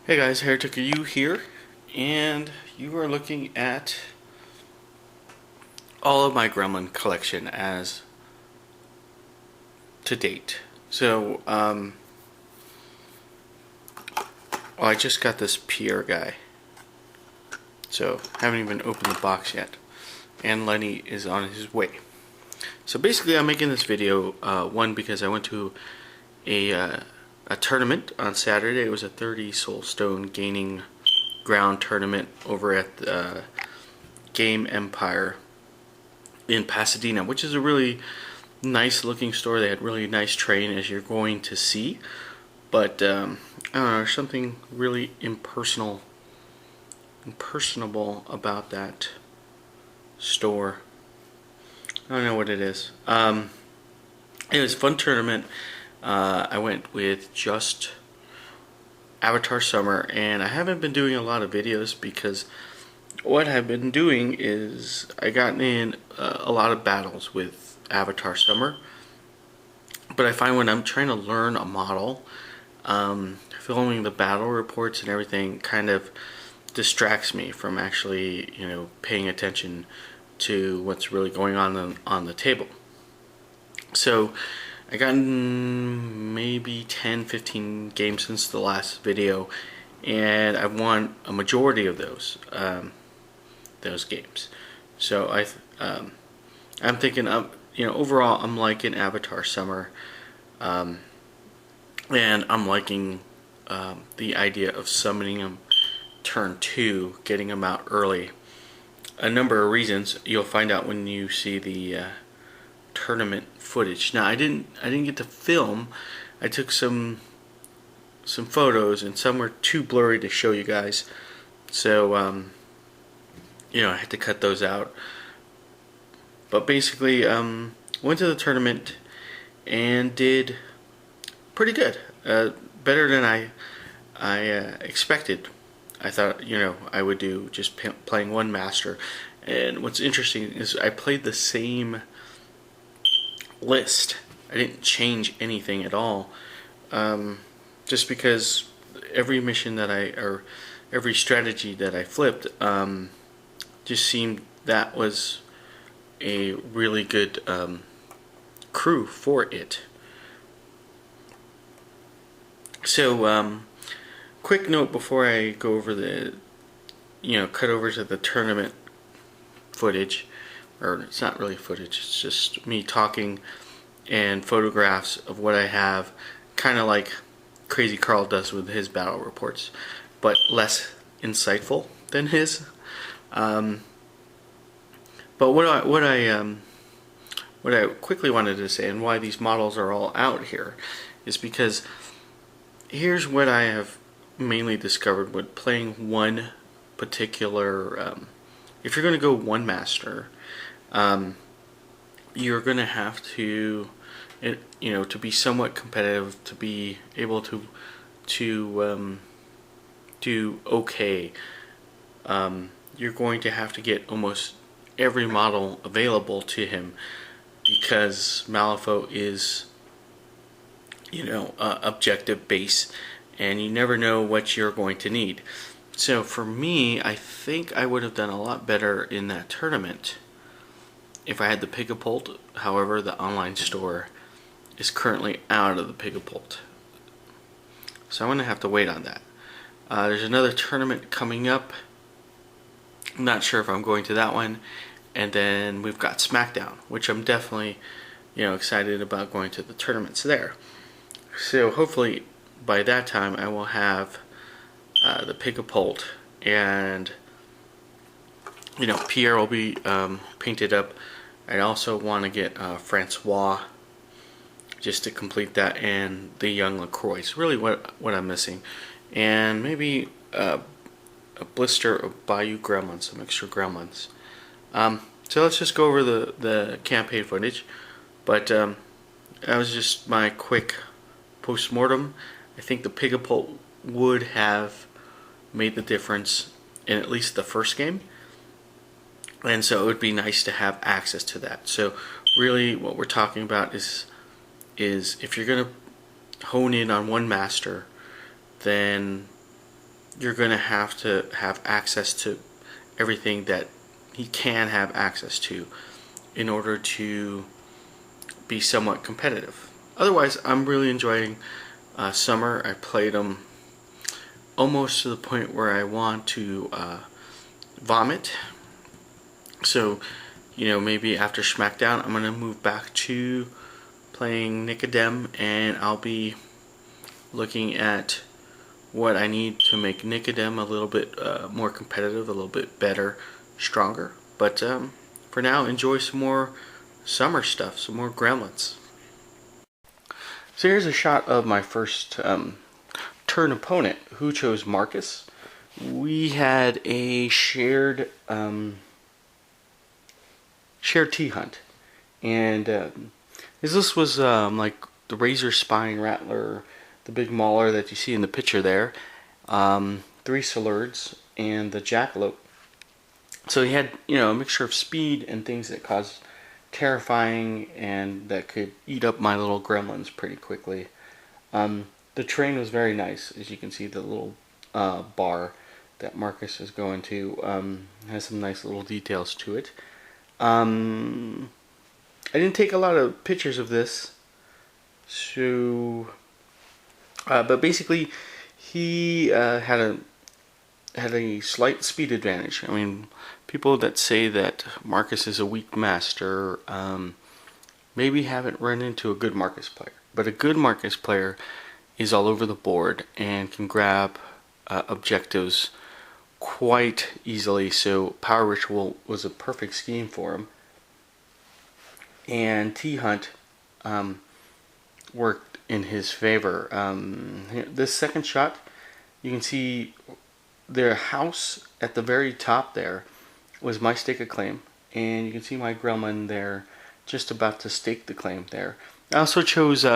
Hey guys, Heretic you here, and you are looking at all of my Gremlin collection as to date. I just got this Pierre guy, so haven't even opened the box yet, and Lenny is on his way. So basically, I'm making this video one because I went to a tournament on Saturday. It was a 30 soul stone gaining ground tournament over at the Game Empire in Pasadena, which is a really nice looking store. They had really nice terrain, as you're going to see, but I don't know, there's something really impersonable about that store. I don't know what it is. It was a fun tournament. I went with just Avatar Summer, and I haven't been doing a lot of videos because what I've been doing is I gotten in a lot of battles with Avatar Summer, but I find when I'm trying to learn a model, filming the battle reports and everything kind of distracts me from actually, paying attention to what's really going on the table. So I gotten maybe 10-15 games since the last video, and I've won a majority of those games. So I'm thinking overall I'm liking Avatar Summer, and I'm liking the idea of summoning them turn 2, getting them out early. A number of reasons you'll find out when you see the tournament footage. Now I didn't get to film. I took some photos, and some were too blurry to show you guys, so I had to cut those out. But basically, went to the tournament and did pretty good, better than I expected. I thought I would do just playing one master, and what's interesting is I played the same list. I didn't change anything at all, just because every mission or every strategy that I flipped just seemed that was a really good crew for it. So quick note before I go over cut over to the tournament footage, or it's not really footage, it's just me talking and photographs of what I have, kind of like Crazy Carl does with his battle reports, but less insightful than his. But what I quickly wanted to say, and why these models are all out here, is because here's what I have mainly discovered with playing one particular. If you're going to go one master, you're going to have to, to be somewhat competitive, to be able to do okay. You're going to have to get almost every model available to him, because Malifaux is, objective base, and you never know what you're going to need. So for me, I think I would have done a lot better in that tournament if I had the Pigapult. However, the online store is currently out of the Pigapult, so I'm going to have to wait on that. There's another tournament coming up. I'm not sure if I'm going to that one. And then we've got SmackDown, which I'm definitely, excited about going to the tournaments there. So hopefully by that time I will have the Pigapult, and Pierre will be painted up. I also want to get Francois, just to complete that, and the young LaCroix. It's really what I'm missing, and maybe a blister of Bayou Gremlins, some extra Gremlins. So let's just go over the campaign footage. But that was just my quick post-mortem. I think the Pigapult would have made the difference in at least the first game, and so it would be nice to have access to that. So really what we're talking about is if you're going to hone in on one master, then you're going to have access to everything that he can have access to in order to be somewhat competitive. Otherwise, I'm really enjoying Summer. I played him almost to the point where I want to vomit. So, maybe after SmackDown, I'm going to move back to playing Nicodem, and I'll be looking at what I need to make Nicodem a little bit more competitive, a little bit better, stronger. But for now, enjoy some more Summer stuff, some more Gremlins. So here's a shot of my first turn opponent, who chose Marcus. We had a shared tea hunt, and this was like the Razor Spine Rattler, the big mauler that you see in the picture there, 3 Salurds, and the Jackalope. So he had a mixture of speed and things that caused terrifying and that could eat up my little gremlins pretty quickly. The terrain was very nice, as you can see. The little bar that Marcus is going to has some nice little details to it. I didn't take a lot of pictures of this, so but basically he had a slight speed advantage. I mean, people that say that Marcus is a weak master maybe haven't run into a good Marcus player. But a good Marcus player is all over the board and can grab objectives quite easily. So Power Ritual was a perfect scheme for him. And Tea Hunt worked in his favor. This second shot, you can see their house at the very top there was my stake of claim, and you can see my gremlin there just about to stake the claim there. I also chose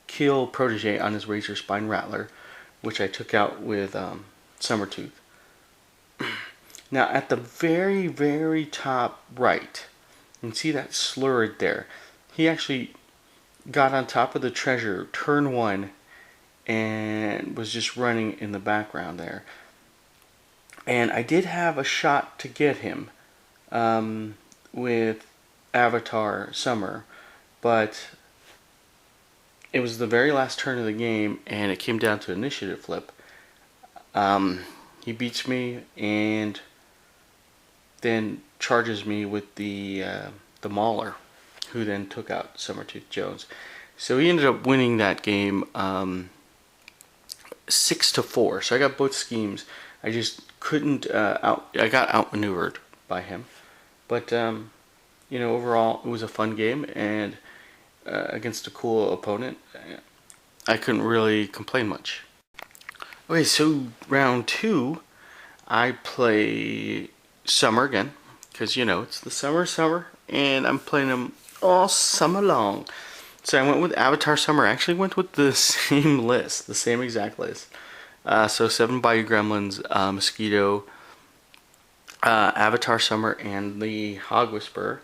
Kill Protege on his Razor Spine Rattler, which I took out with Summertooth. Now at the very, very top right, you can see that slurred there. He actually got on top of the treasure turn 1 and was just running in the background there. And I did have a shot to get him with Avatar Summer, but it was the very last turn of the game, and it came down to initiative flip. He beats me and then charges me with the Mauler, who then took out Summertooth Jones. So he ended up winning that game 6-4. So I got both schemes. I just couldn't I got outmaneuvered by him. But overall it was a fun game, and against a cool opponent, I couldn't really complain much. Okay, so round 2, I play Summer again, because it's the summer, and I'm playing them all summer long. So I went with Avatar Summer. I actually went with the same list, the same exact list. So 7 Bayou Gremlins, Mosquito, Avatar Summer, and the Hog Whisperer.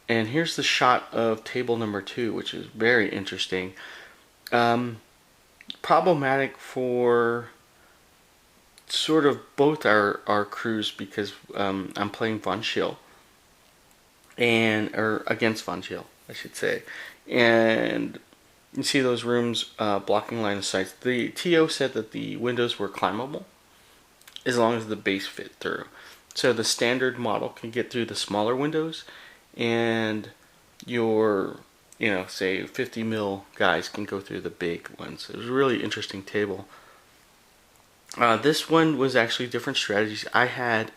And here's the shot of table number 2, which is very interesting. Problematic for sort of both our crews, because I'm playing Von Schill, or against Von Schill, I should say. And you see those rooms blocking line of sight. The TO said that the windows were climbable as long as the base fit through. So the standard model can get through the smaller windows, and your, say 50 mil guys can go through the big ones. It was a really interesting table. This one was actually different strategies. I had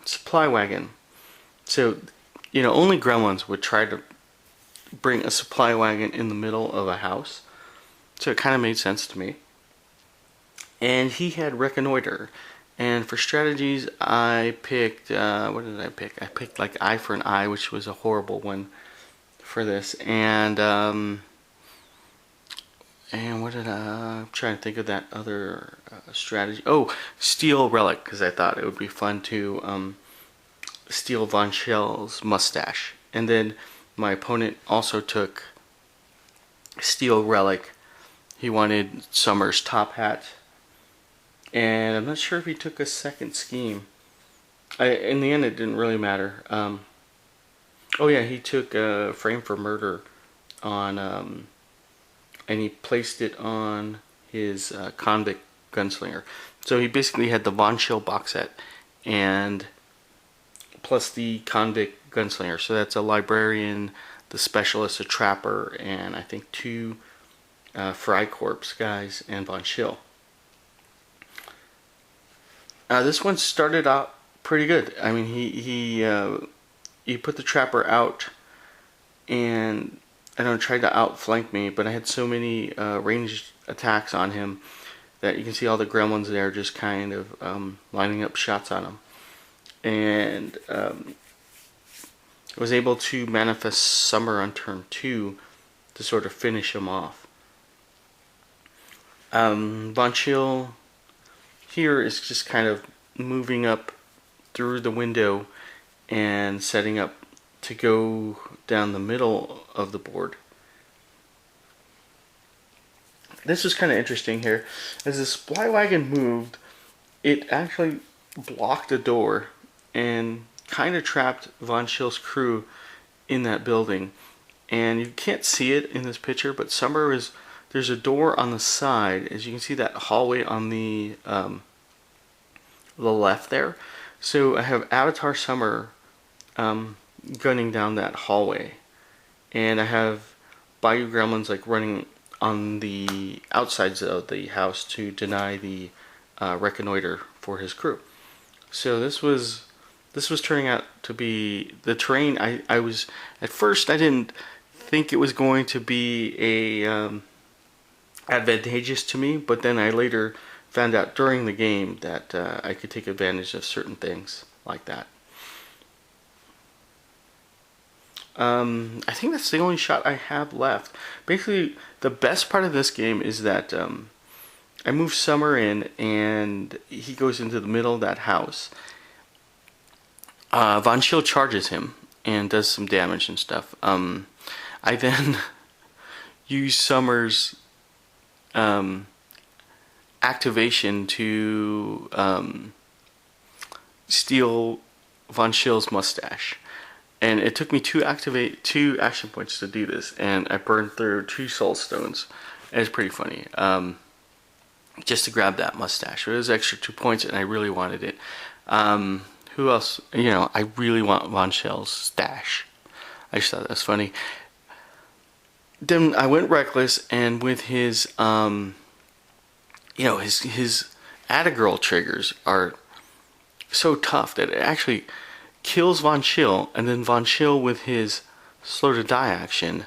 supply wagon. So, only gremlins would try to bring a supply wagon in the middle of a house. So it kind of made sense to me. And he had Reconnoiter. And for strategies, I picked, what did I pick? I picked like Eye for an Eye, which was a horrible one for this. And what did I'm trying to think of that other strategy. Oh, Steel Relic, because I thought it would be fun to steal Von Schell's mustache. And then my opponent also took Steel Relic, he wanted Summer's top hat, and I'm not sure if he took a second scheme. In the end, it didn't really matter. Oh yeah, he took Frame for Murder on, and he placed it on his Convict Gunslinger. So he basically had the Von Schill box set, and plus the Convict Gunslinger. So that's a librarian, the specialist, a trapper, and I think 2 Freikorps guys and Von Schill. This one started out pretty good. I mean, he put the trapper out, and I know tried to outflank me, but I had so many ranged attacks on him that you can see all the gremlins there just kind of lining up shots on him, and was able to manifest Summer on turn 2 to sort of finish him off. Von Schill here is just kind of moving up through the window and setting up to go down the middle of the board. This was kind of interesting here. As the supply wagon moved, it actually blocked a door and kind of trapped Von Schill's crew in that building. And you can't see it in this picture, but there's a door on the side. As you can see, that hallway on the left there. So I have Avatar Summer gunning down that hallway, and I have Bayou Gremlins like running on the outsides of the house to deny the reconnoiter for his crew. So this was turning out to be the terrain. I was at first I didn't think it was going to be a advantageous to me, but then I later found out during the game that I could take advantage of certain things like that. I think that's the only shot I have left. Basically, the best part of this game is that I move Summer in, and he goes into the middle of that house. Von Schill charges him and does some damage and stuff. I then use Summer's activation to steal Von Schill's mustache. And it took me 2 action points to do this, and I burned through 2 soul stones. It was pretty funny. Just to grab that mustache. It was extra 2 points, and I really wanted it. Who else? I really want Von Schill's stash. I just thought that was funny. Then I went reckless, and with his, his Attagirl triggers are so tough that it actually kills Von Schill, and then Von Schill with his slow to die action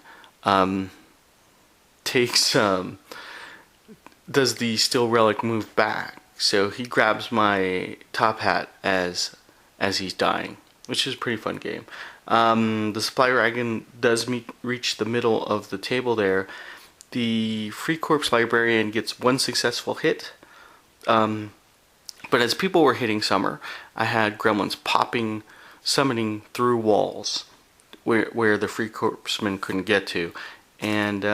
does the Steel Relic move back. So he grabs my top hat as he's dying, which is a pretty fun game. The supply wagon does reach the middle of the table there. The Freikorps librarian gets 1 successful hit. But as people were hitting Summer, I had gremlins summoning through walls where the Freikorpsmen couldn't get to. And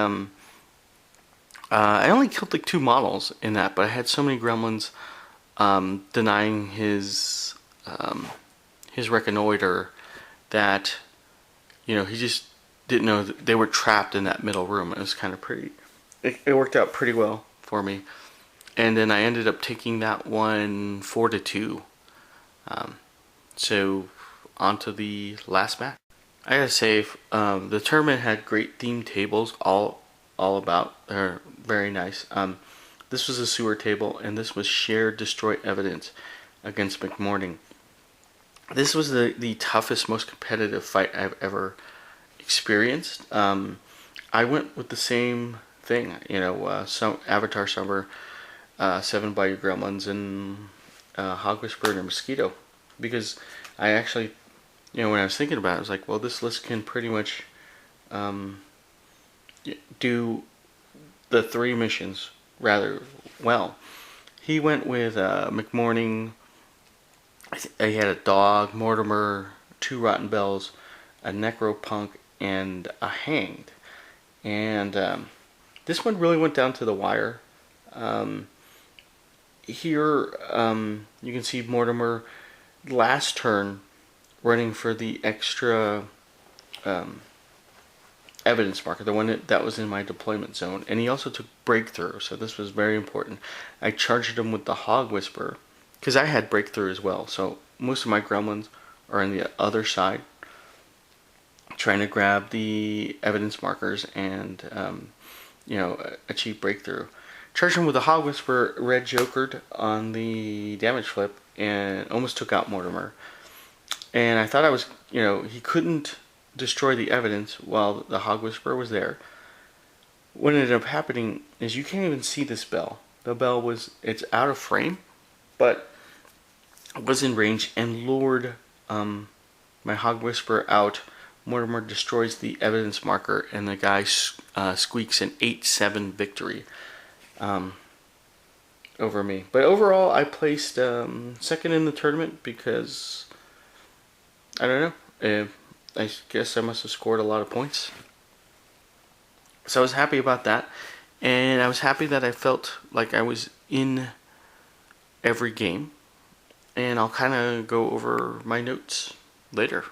I only killed like 2 models in that, but I had so many gremlins denying his reconnoiter that he just didn't know that they were trapped in that middle room. It was kind of pretty. It worked out pretty well for me, and then I ended up taking that one 4-2. So on to the last match. I gotta say, the tournament had great themed tables, all about. They're very nice. This was a sewer table, and this was shared destroy evidence against McMorning. This was the toughest, most competitive fight I've ever experienced. I went with the same thing, some Avatar Summer, 7 Bayou Gremlins, and Hog Whisperer and Mosquito, because I actually, when I was thinking about it, I was like, well, this list can pretty much do the 3 missions rather well. He went with McMorning. He had a dog, Mortimer, 2 Rotten Bells, a Necropunk, and a Hanged. And This one really went down to the wire. Um, Here, you can see Mortimer last turn running for the extra um, evidence marker, the one that was in my deployment zone, and he also took breakthrough, so this was very important. I charged him with the Hog Whisper because I had breakthrough as well. So most of my gremlins are on the other side, trying to grab the evidence markers and achieve breakthrough. Charged him with a Hog Whisper, red jokered on the damage flip and almost took out Mortimer. And I thought he couldn't destroy the evidence while the Hog Whisperer was there. What ended up happening is you can't even see this bell. The bell it's out of frame, but it was in range and lured my Hog Whisperer out. Mortimer destroys the evidence marker, and the guy squeaks an 8-7 victory over me. But overall, I placed second in the tournament because I don't know. I guess I must have scored a lot of points. So I was happy about that. And I was happy that I felt like I was in every game. And I'll kind of go over my notes later.